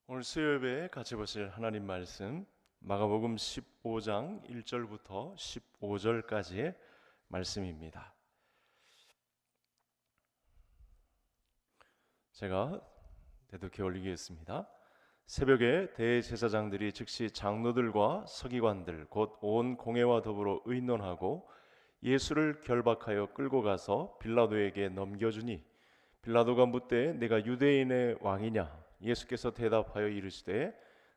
오늘 수요예배에 같이 보실 하나님 말씀 마가복음 15장 1절부터 15절까지의 말씀입니다. 제가 대독해 올리겠습니다. 새벽에 대제사장들이 즉시 장로들과 서기관들 곧 온 공회와 더불어 의논하고 예수를 결박하여 끌고 가서 빌라도에게 넘겨주니 빌라도가 묻되 내가 유대인의 왕이냐? 예수께서 대답하여 이르시되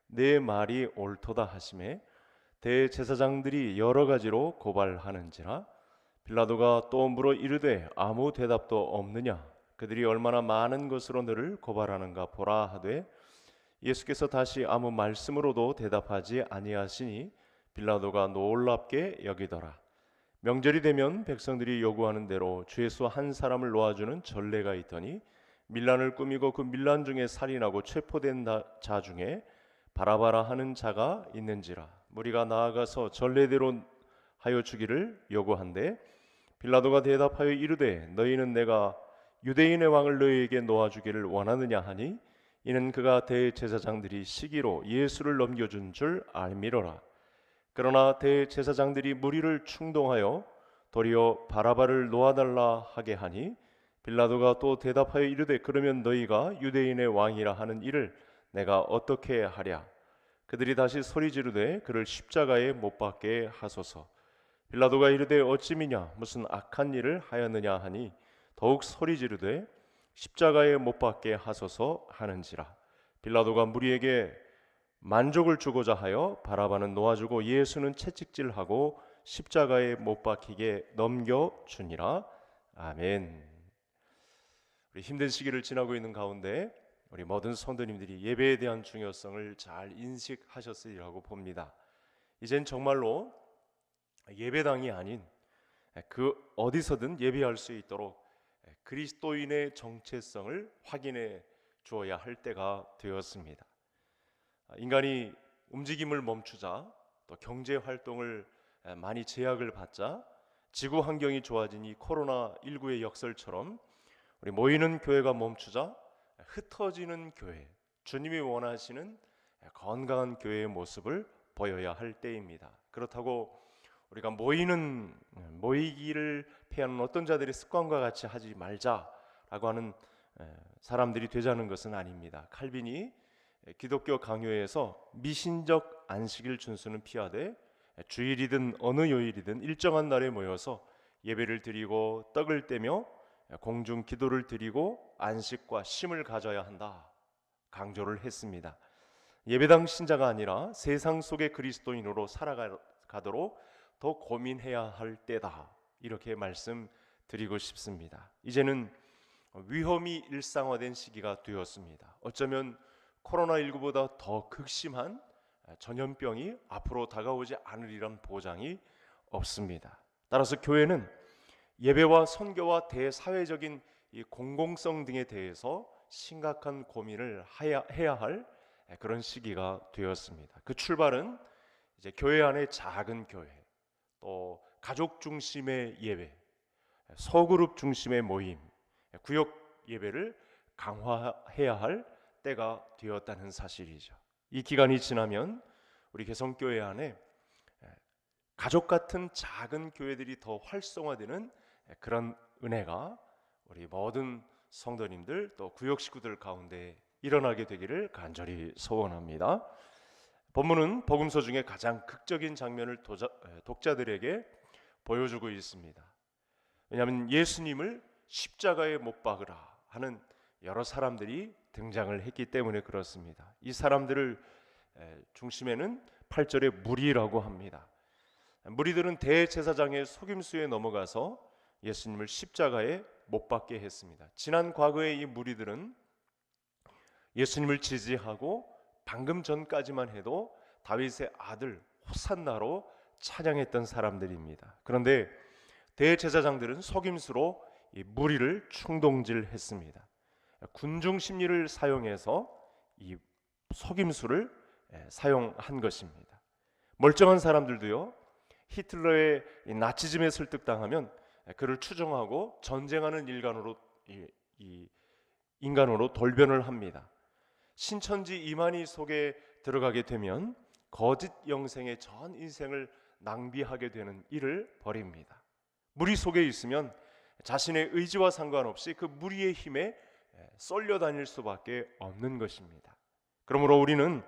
내 말이 옳도다 하시매 대제사장들이 여러 가지로 고발하는지라 빌라도가 또 물어 이르되 아무 대답도 없느냐? 그들이 얼마나 많은 것으로 너를 고발하는가 보라 하되 예수께서 다시 아무 말씀으로도 대답하지 아니하시니 빌라도가 놀랍게 여기더라. 명절이 되면 백성들이 요구하는 대로 죄수 한 사람을 놓아주는 전례가 있더니 밀란을 꾸미고 그 밀란 중에 살인하고 체포된 자 중에 바라바라 하는 자가 있는지라. 무리가 나아가서 전례대로 하여 주기를 요구한데 빌라도가 대답하여 이르되 너희는 내가 유대인의 왕을 너희에게 놓아주기를 원하느냐 하니 이는 그가 대제사장들이 시기로 예수를 넘겨준 줄 알미러라. 그러나 대제사장들이 무리를 충동하여 도리어 바라바를 놓아달라 하게 하니 빌라도가 또 대답하여 이르되 그러면 너희가 유대인의 왕이라 하는 이를 내가 어떻게 하랴. 그들이 다시 소리 지르되 그를 십자가에 못 박게 하소서. 빌라도가 이르되 어찌미냐 무슨 악한 일을 하였느냐 하니 더욱 소리 지르되 십자가에 못 박게 하소서 하는지라. 빌라도가 무리에게 만족을 주고자 하여 바라바는 놓아주고 예수는 채찍질하고 십자가에 못 박히게 넘겨주니라. 아멘. 우리 힘든 시기를 지나고 있는 가운데 우리 모든 성도님들이 예배에 대한 중요성을 잘 인식하셨으리라고 봅니다. 이젠 정말로 예배당이 아닌 그 어디서든 예배할 수 있도록 그리스도인의 정체성을 확인해 주어야 할 때가 되었습니다. 인간이 움직임을 멈추자 또 경제 활동을 많이 제약을 받자 지구 환경이 좋아진 이 코로나19의 역설처럼 우리 모이는 교회가 멈추자 흩어지는 교회, 주님이 원하시는 건강한 교회의 모습을 보여야 할 때입니다. 그렇다고 우리가 모이기를 피하는 어떤 자들의 습관과 같이 하지 말자라고 하는 사람들이 되자는 것은 아닙니다. 칼빈이 기독교 강요에서 미신적 안식일 준수는 피하되 주일이든 어느 요일이든 일정한 날에 모여서 예배를 드리고 떡을 떼며 공중 기도를 드리고 안식과 쉼을 가져야 한다 강조를 했습니다. 예배당 신자가 아니라 세상 속의 그리스도인으로 살아가도록 더 고민해야 할 때다 이렇게 말씀드리고 싶습니다. 이제는 위험이 일상화된 시기가 되었습니다. 어쩌면 코로나19보다 더 극심한 전염병이 앞으로 다가오지 않으리란 보장이 없습니다. 따라서 교회는 예배와 선교와 대사회적인 이 공공성 등에 대해서 심각한 고민을 해야 할 그런 시기가 되었습니다. 그 출발은 이제 교회 안의 작은 교회, 또 가족 중심의 예배, 소그룹 중심의 모임, 구역 예배를 강화해야 할 때가 되었다는 사실이죠. 이 기간이 지나면 우리 개성교회 안에 가족 같은 작은 교회들이 더 활성화되는 그런 은혜가 우리 모든 성도님들 또 구역 식구들 가운데 일어나게 되기를 간절히 소원합니다. 본문은 복음서 중에 가장 극적인 장면을 독자들에게 보여주고 있습니다. 왜냐하면 예수님을 십자가에 못 박으라 하는 여러 사람들이 등장을 했기 때문에 그렇습니다. 이 사람들을 중심에는 8절에 무리라고 합니다. 무리들은 대제사장의 속임수에 넘어가서 예수님을 십자가에 못 박게 했습니다. 지난 과거의 이 무리들은 예수님을 지지하고 방금 전까지만 해도 다윗의 아들 호산나로 찬양했던 사람들입니다. 그런데 대제사장들은 속임수로 이 무리를 충동질했습니다. 군중 심리를 사용해서 이 속임수를 사용한 것입니다. 멀쩡한 사람들도요, 히틀러의 나치즘에 설득당하면 그를 추종하고 전쟁하는 인간으로 돌변을 합니다. 신천지 이만희 속에 들어가게 되면 거짓 영생의 전 인생을 낭비하게 되는 일을 벌입니다. 무리 속에 있으면 자신의 의지와 상관없이 그 무리의 힘에 쏠려 다닐 수밖에 없는 것입니다. 그러므로 우리는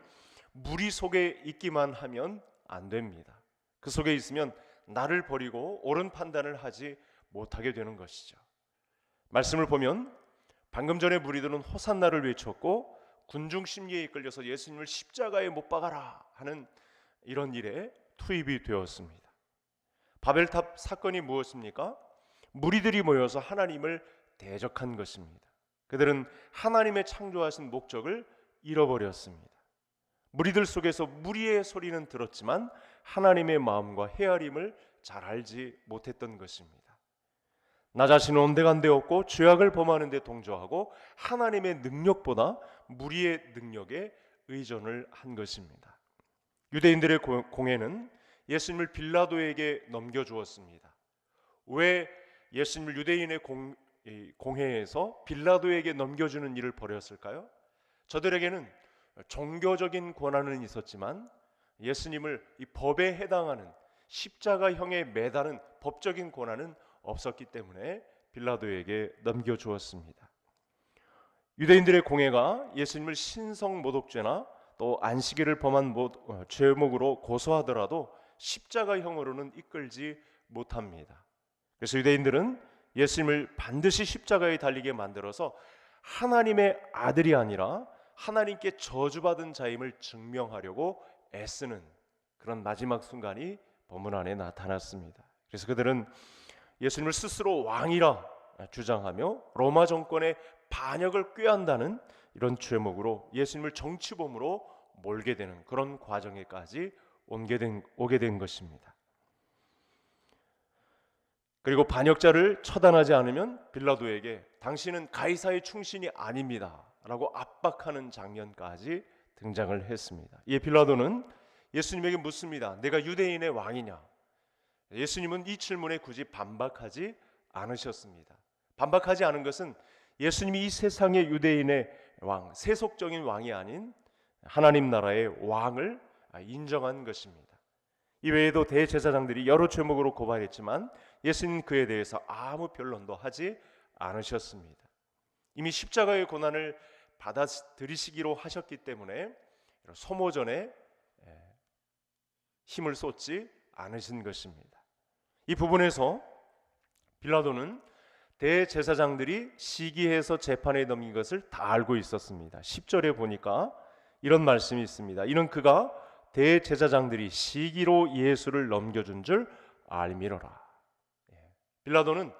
무리 속에 있기만 하면 안 됩니다. 그 속에 있으면 나를 버리고 옳은 판단을 하지 못하게 되는 것이죠. 말씀을 보면 방금 전에 무리들은 호산나를 외쳤고 군중 심리에 이끌려서 예수님을 십자가에 못 박아라 하는 이런 일에 투입이 되었습니다. 바벨탑 사건이 무엇입니까? 무리들이 모여서 하나님을 대적한 것입니다. 그들은 하나님의 창조하신 목적을 잃어버렸습니다. 무리들 속에서 무리의 소리는 들었지만 하나님의 마음과 헤아림을 잘 알지 못했던 것입니다. 나 자신은 온데간데 없고 죄악을 범하는 데 동조하고 하나님의 능력보다 무리의 능력에 의존을 한 것입니다. 유대인들의 공회는 예수님을 빌라도에게 넘겨주었습니다. 왜 예수님을 유대인의 공회에서 빌라도에게 넘겨주는 일을 벌였을까요? 저들에게는 종교적인 권한은 있었지만 예수님을 이 법에 해당하는 십자가형에 매다는 법적인 권한은 없었기 때문에 빌라도에게 넘겨주었습니다. 유대인들의 공회가 예수님을 신성모독죄나 또 안식일을 범한 죄목으로 고소하더라도 십자가형으로는 이끌지 못합니다. 그래서 유대인들은 예수님을 반드시 십자가에 달리게 만들어서 하나님의 아들이 아니라 하나님께 저주받은 자임을 증명하려고 애쓰는 그런 마지막 순간이 본문 안에 나타났습니다. 그래서 그들은 예수님을 스스로 왕이라 주장하며 로마 정권의 반역을 꾀한다는 이런 죄목으로 예수님을 정치범으로 몰게 되는 그런 과정에까지 오게 된 것입니다. 그리고 반역자를 처단하지 않으면 빌라도에게 당신은 가이사의 충신이 아닙니다 라고 압박하는 장면까지 등장을 했습니다. 이에 빌라도는 예수님에게 묻습니다. 내가 유대인의 왕이냐? 예수님은 이 질문에 굳이 반박하지 않으셨습니다. 반박하지 않은 것은 예수님이 이 세상의 유대인의 왕, 세속적인 왕이 아닌 하나님 나라의 왕을 인정한 것입니다. 이외에도 대제사장들이 여러 죄목으로 고발했지만 예수님은 그에 대해서 아무 변론도 하지 않으셨습니다. 이미 십자가의 고난을 받아들이시기로 하셨기 때문에 소모전에 힘을 쏟지 않으신 것입니다. 이 부분에서 빌라도는 대제사장들이 시기해서 재판에 넘긴 것을 다 알고 있었습니다. 10절에 보니까 이런 말씀이 있습니다. 이는 그가 대제사장들이 시기로 예수를 넘겨준 줄 알미러라. 빌라도는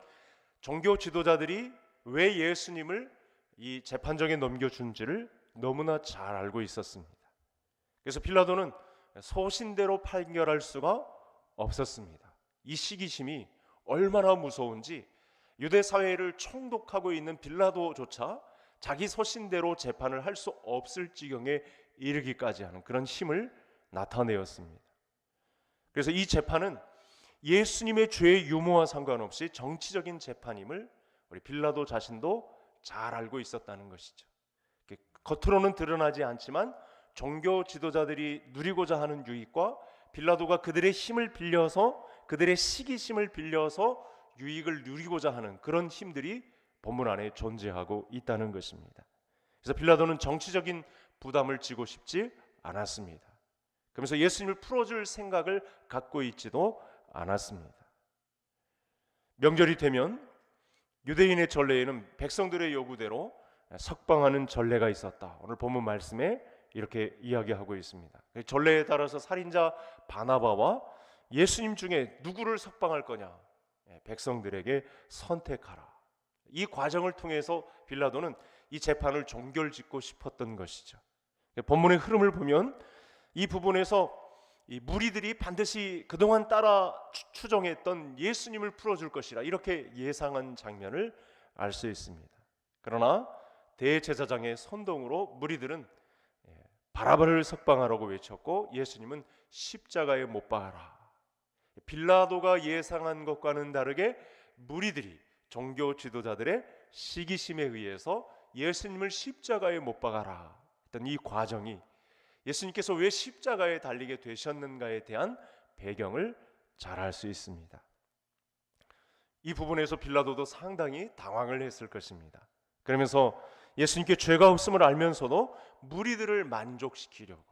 종교 지도자들이 왜 예수님을 이 재판정에 넘겨준지를 너무나 잘 알고 있었습니다. 그래서 빌라도는 소신대로 판결할 수가 없었습니다. 이 시기심이 얼마나 무서운지 유대 사회를 총독하고 있는 빌라도조차 자기 소신대로 재판을 할 수 없을 지경에 이르기까지 하는 그런 힘을 나타내었습니다. 그래서 이 재판은 예수님의 죄의 유무와 상관없이 정치적인 재판임을 우리 빌라도 자신도 잘 알고 있었다는 것이죠. 겉으로는 드러나지 않지만 종교 지도자들이 누리고자 하는 유익과 빌라도가 그들의 힘을 빌려서 그들의 시기심을 빌려서 유익을 누리고자 하는 그런 힘들이 본문 안에 존재하고 있다는 것입니다. 그래서 빌라도는 정치적인 부담을 지고 싶지 않았습니다. 그러면서 예수님을 풀어줄 생각을 갖고 있지도 않았습니다. 명절이 되면 유대인의 전례에는 백성들의 요구대로 석방하는 전례가 있었다. 오늘 본문 말씀에 이렇게 이야기하고 있습니다. 전례에 따라서 살인자 바나바와 예수님 중에 누구를 석방할 거냐? 백성들에게 선택하라. 이 과정을 통해서 빌라도는 이 재판을 종결짓고 싶었던 것이죠. 본문의 흐름을 보면 이 부분에서 이 무리들이 반드시 그동안 따라 추정했던 예수님을 풀어줄 것이라 이렇게 예상한 장면을 알 수 있습니다. 그러나 대제사장의 선동으로 무리들은 바라바를 석방하라고 외쳤고 예수님은 십자가에 못 박아라. 빌라도가 예상한 것과는 다르게 무리들이 종교 지도자들의 시기심에 의해서 예수님을 십자가에 못 박아라 했던 이 과정이 예수님께서 왜 십자가에 달리게 되셨는가에 대한 배경을 잘 알 수 있습니다. 이 부분에서 빌라도도 상당히 당황을 했을 것입니다. 그러면서 예수님께 죄가 없음을 알면서도 무리들을 만족시키려고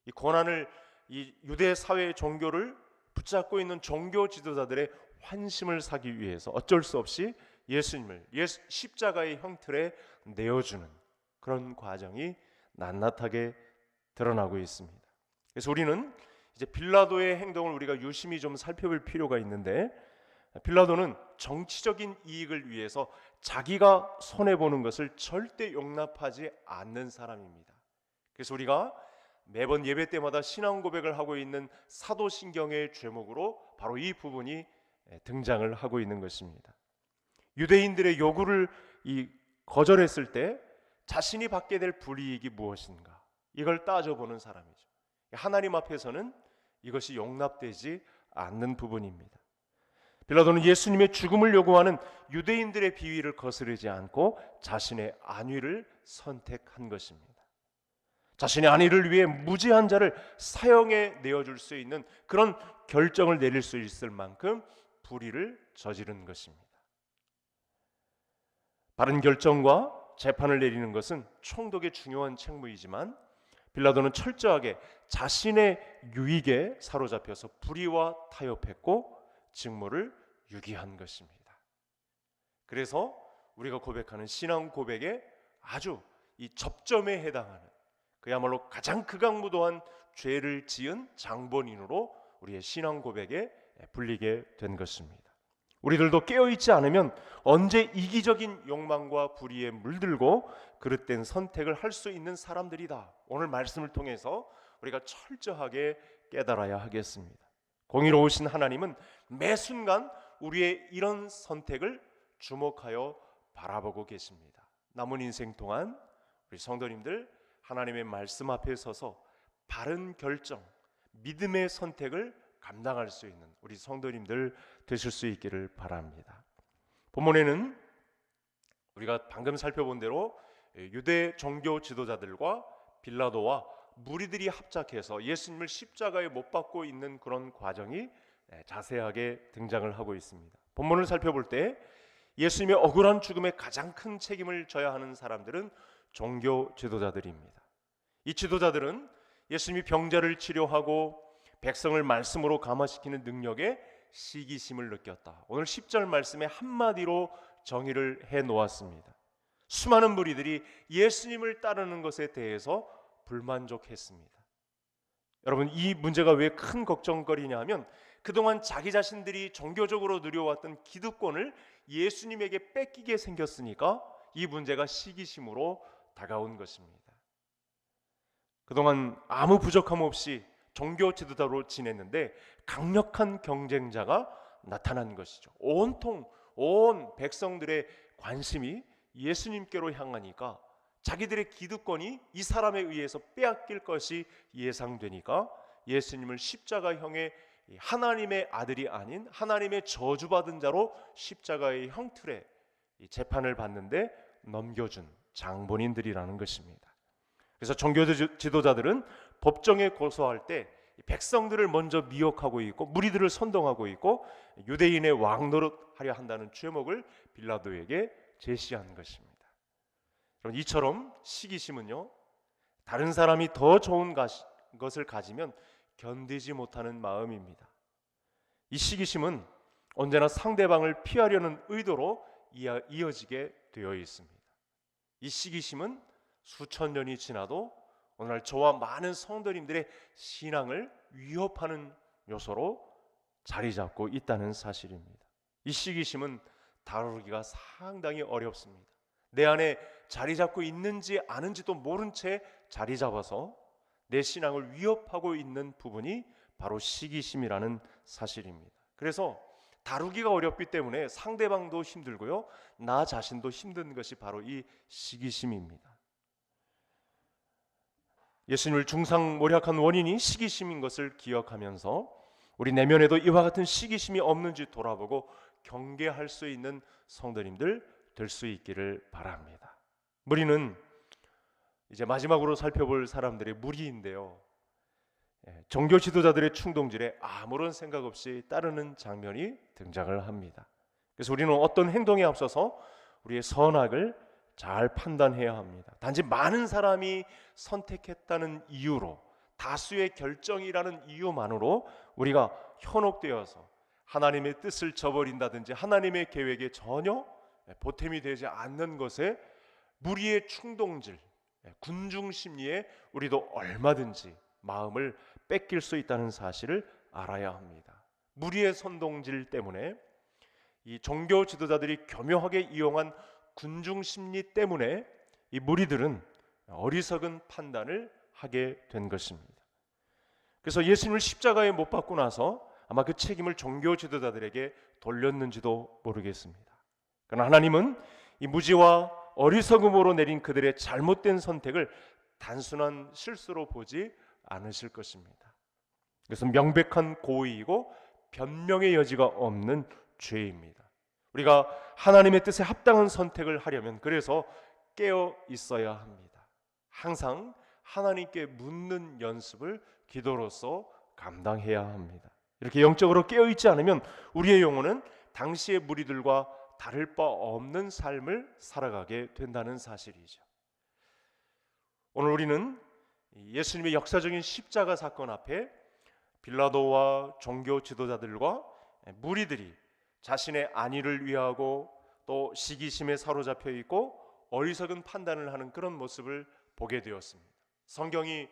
이 고난을, 이 유대 사회의 종교를 붙잡고 있는 종교 지도자들의 환심을 사기 위해서 어쩔 수 없이 예수님을 십자가의 형틀에 내어주는 그런 과정이 낱낱하게 드러나고 있습니다. 그래서 우리는 이제 빌라도의 행동을 우리가 유심히 좀 살펴볼 필요가 있는데, 빌라도는 정치적인 이익을 위해서 자기가 손해보는 것을 절대 용납하지 않는 사람입니다. 그래서 우리가 매번 예배 때마다 신앙 고백을 하고 있는 사도신경의 죄목으로 바로 이 부분이 등장을 하고 있는 것입니다. 유대인들의 요구를 거절했을 때 자신이 받게 될 불이익이 무엇인가, 이걸 따져보는 사람이죠. 하나님 앞에서는 이것이 용납되지 않는 부분입니다. 빌라도는 예수님의 죽음을 요구하는 유대인들의 비위를 거스르지 않고 자신의 안위를 선택한 것입니다. 자신의 안위를 위해 무죄한 자를 사형에 내어줄 수 있는 그런 결정을 내릴 수 있을 만큼 불의를 저지른 것입니다. 바른 결정과 재판을 내리는 것은 총독의 중요한 책무이지만 빌라도는 철저하게 자신의 유익에 사로잡혀서 불의와 타협했고 직무를 유기한 것입니다. 그래서 우리가 고백하는 신앙 고백에 아주 이 접점에 해당하는, 그야말로 가장 극악무도한 죄를 지은 장본인으로 우리의 신앙 고백에 불리게 된 것입니다. 우리들도 깨어있지 않으면 언제 이기적인 욕망과 불의에 물들고 그릇된 선택을 할 수 있는 사람들이다. 오늘 말씀을 통해서 우리가 철저하게 깨달아야 하겠습니다. 공의로우신 하나님은 매 순간 우리의 이런 선택을 주목하여 바라보고 계십니다. 남은 인생 동안 우리 성도님들 하나님의 말씀 앞에 서서 바른 결정, 믿음의 선택을 감당할 수 있는 우리 성도님들 되실 수 있기를 바랍니다. 본문에는 우리가 방금 살펴본 대로 유대 종교 지도자들과 빌라도와 무리들이 합작해서 예수님을 십자가에 못 박고 있는 그런 과정이 자세하게 등장을 하고 있습니다. 본문을 살펴볼 때 예수님의 억울한 죽음에 가장 큰 책임을 져야 하는 사람들은 종교 지도자들입니다. 이 지도자들은 예수님이 병자를 치료하고 백성을 말씀으로 감화시키는 능력에 시기심을 느꼈다. 오늘 10절 말씀에 한마디로 정의를 해 놓았습니다. 수많은 무리들이 예수님을 따르는 것에 대해서 불만족했습니다. 여러분, 이 문제가 왜 큰 걱정거리냐 하면 그동안 자기 자신들이 종교적으로 누려왔던 기득권을 예수님에게 뺏기게 생겼으니까 이 문제가 시기심으로 다가온 것입니다. 그동안 아무 부족함 없이 종교 지도자로 지냈는데 강력한 경쟁자가 나타난 것이죠. 온 백성들의 관심이 예수님께로 향하니까 자기들의 기득권이 이 사람에 의해서 빼앗길 것이 예상되니까 예수님을 십자가형의 하나님의 아들이 아닌 하나님의 저주받은 자로 십자가의 형틀에 재판을 받는데 넘겨준 장본인들이라는 것입니다. 그래서 종교 지도자들은 법정에 고소할 때 백성들을 먼저 미혹하고 있고 무리들을 선동하고 있고 유대인의 왕 노릇하려 한다는 죄목을 빌라도에게 제시한 것입니다. 그럼 이처럼 시기심은요, 다른 사람이 더 좋은 것을 가지면 견디지 못하는 마음입니다. 이 시기심은 언제나 상대방을 피하려는 의도로 이어지게 되어 있습니다. 이 시기심은 수천 년이 지나도 오늘날 저와 많은 성도님들의 신앙을 위협하는 요소로 자리 잡고 있다는 사실입니다. 이 시기심은 다루기가 상당히 어렵습니다. 내 안에 자리 잡고 있는지 아는지도 모른 채 자리 잡아서 내 신앙을 위협하고 있는 부분이 바로 시기심이라는 사실입니다. 그래서 다루기가 어렵기 때문에 상대방도 힘들고요, 나 자신도 힘든 것이 바로 이 시기심입니다. 예수님을 중상모략한 원인이 시기심인 것을 기억하면서 우리 내면에도 이와 같은 시기심이 없는지 돌아보고 경계할 수 있는 성도님들 될 수 있기를 바랍니다. 무리는 이제 마지막으로 살펴볼 사람들의 무리인데요. 종교 지도자들의 충동질에 아무런 생각 없이 따르는 장면이 등장을 합니다. 그래서 우리는 어떤 행동에 앞서서 우리의 선악을 잘 판단해야 합니다. 단지 많은 사람이 선택했다는 이유로, 다수의 결정이라는 이유만으로 우리가 현혹되어서 하나님의 뜻을 저버린다든지 하나님의 계획에 전혀 보탬이 되지 않는 것에 무리의 충동질, 군중 심리에 우리도 얼마든지 마음을 뺏길 수 있다는 사실을 알아야 합니다. 무리의 선동질 때문에, 이 종교 지도자들이 교묘하게 이용한 군중 심리 때문에 이 무리들은 어리석은 판단을 하게 된 것입니다. 그래서 예수님을 십자가에 못 박고 나서 아마 그 책임을 종교 지도자들에게 돌렸는지도 모르겠습니다. 그러나 하나님은 이 무지와 어리석음으로 내린 그들의 잘못된 선택을 단순한 실수로 보지 않으실 것입니다. 그것은 명백한 고의이고 변명의 여지가 없는 죄입니다. 우리가 하나님의 뜻에 합당한 선택을 하려면 그래서 깨어 있어야 합니다. 항상 하나님께 묻는 연습을 기도로서 감당해야 합니다. 이렇게 영적으로 깨어 있지 않으면 우리의 영혼은 당시의 무리들과 다를 바 없는 삶을 살아가게 된다는 사실이죠. 오늘 우리는 예수님의 역사적인 십자가 사건 앞에 빌라도와 종교 지도자들과 무리들이 자신의 안위를 위하고 또 시기심에 사로잡혀 있고 어리석은 판단을 하는 그런 모습을 보게 되었습니다. 성경이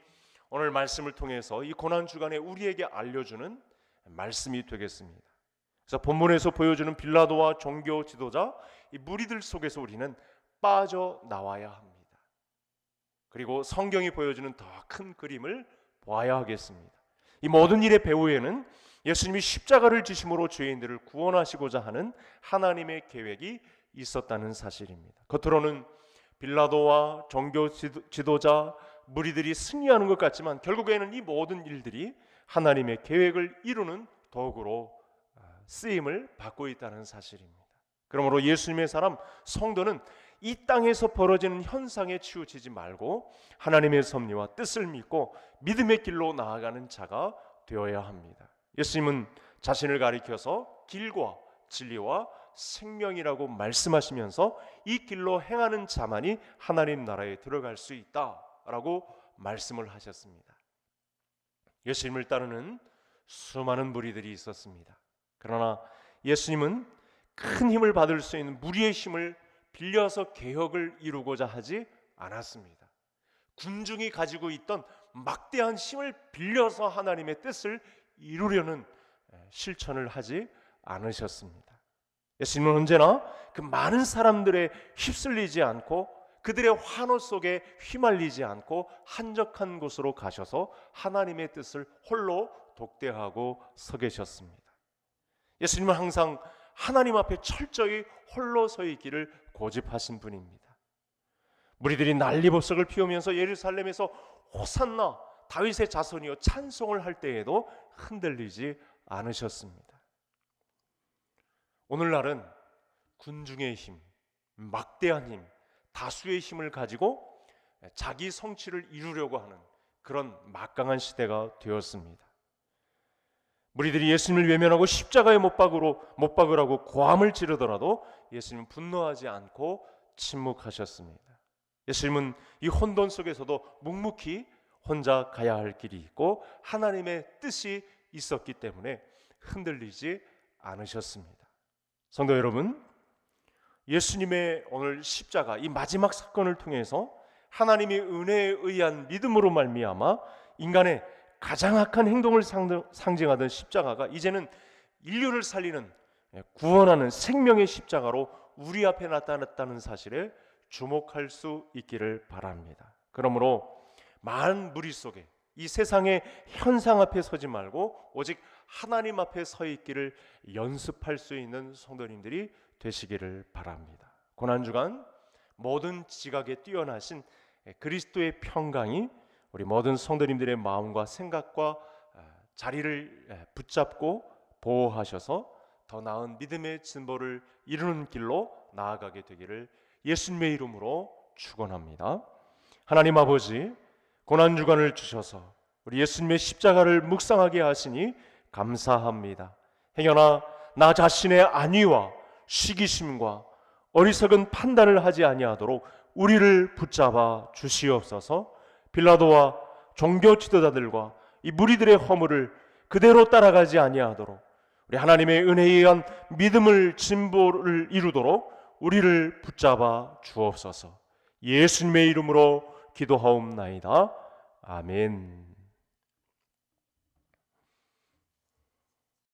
오늘 말씀을 통해서 이 고난 주간에 우리에게 알려주는 말씀이 되겠습니다. 그래서 본문에서 보여주는 빌라도와 종교 지도자, 이 무리들 속에서 우리는 빠져나와야 합니다. 그리고 성경이 보여주는 더 큰 그림을 보아야 하겠습니다. 이 모든 일의 배후에는 예수님이 십자가를 지심으로 죄인들을 구원하시고자 하는 하나님의 계획이 있었다는 사실입니다. 겉으로는 빌라도와 종교 지도자, 무리들이 승리하는 것 같지만 결국에는 이 모든 일들이 하나님의 계획을 이루는 도구로 쓰임을 받고 있다는 사실입니다. 그러므로 예수님의 사람 성도는 이 땅에서 벌어지는 현상에 치우치지 말고 하나님의 섭리와 뜻을 믿고 믿음의 길로 나아가는 자가 되어야 합니다. 예수님은 자신을 가리켜서 길과 진리와 생명이라고 말씀하시면서 이 길로 행하는 자만이 하나님 나라에 들어갈 수 있다라고 말씀을 하셨습니다. 예수님을 따르는 수많은 무리들이 있었습니다. 그러나 예수님은 큰 힘을 받을 수 있는 무리의 힘을 빌려서 개혁을 이루고자 하지 않았습니다. 군중이 가지고 있던 막대한 힘을 빌려서 하나님의 뜻을 이루려는 실천을 하지 않으셨습니다. 예수님은 언제나 그 많은 사람들의 휩쓸리지 않고 그들의 환호 속에 휘말리지 않고 한적한 곳으로 가셔서 하나님의 뜻을 홀로 독대하고 서 계셨습니다. 예수님은 항상 하나님 앞에 철저히 홀로 서 있기를 고집하신 분입니다. 무리들이 난리법석을 피우면서 예루살렘에서 호산나 다윗의 자손이여 찬송을 할 때에도 흔들리지 않으셨습니다. 오늘날은 군중의 힘, 막대한 힘, 다수의 힘을 가지고 자기 성취를 이루려고 하는 그런 막강한 시대가 되었습니다. 무리들이 예수님을 외면하고 십자가에 못 박으라고 고함을 지르더라도 예수님은 분노하지 않고 침묵하셨습니다. 예수님은 이 혼돈 속에서도 묵묵히 혼자 가야 할 길이 있고 하나님의 뜻이 있었기 때문에 흔들리지 않으셨습니다. 성도 여러분, 예수님의 오늘 십자가 이 마지막 사건을 통해서 하나님의 은혜에 의한 믿음으로 말미암아 인간의 가장 악한 행동을 상징하던 십자가가 이제는 인류를 살리는 구원하는 생명의 십자가로 우리 앞에 나타났다는 사실에 주목할 수 있기를 바랍니다. 그러므로 많은 무리 속에 이 세상의 현상 앞에 서지 말고 오직 하나님 앞에 서 있기를 연습할 수 있는 성도님들이 되시기를 바랍니다. 고난주간 모든 지각에 뛰어나신 그리스도의 평강이 우리 모든 성도님들의 마음과 생각과 자리를 붙잡고 보호하셔서 더 나은 믿음의 진보를 이루는 길로 나아가게 되기를 예수님의 이름으로 축원합니다. 하나님 아버지, 고난주간을 주셔서 우리 예수님의 십자가를 묵상하게 하시니 감사합니다. 행여나 나 자신의 안위와 시기심과 어리석은 판단을 하지 아니하도록 우리를 붙잡아 주시옵소서. 빌라도와 종교 지도자들과 이 무리들의 허물을 그대로 따라가지 아니하도록 우리 하나님의 은혜에 의한 믿음을 진보를 이루도록 우리를 붙잡아 주옵소서. 예수님의 이름으로 기도하옵나이다. 아멘.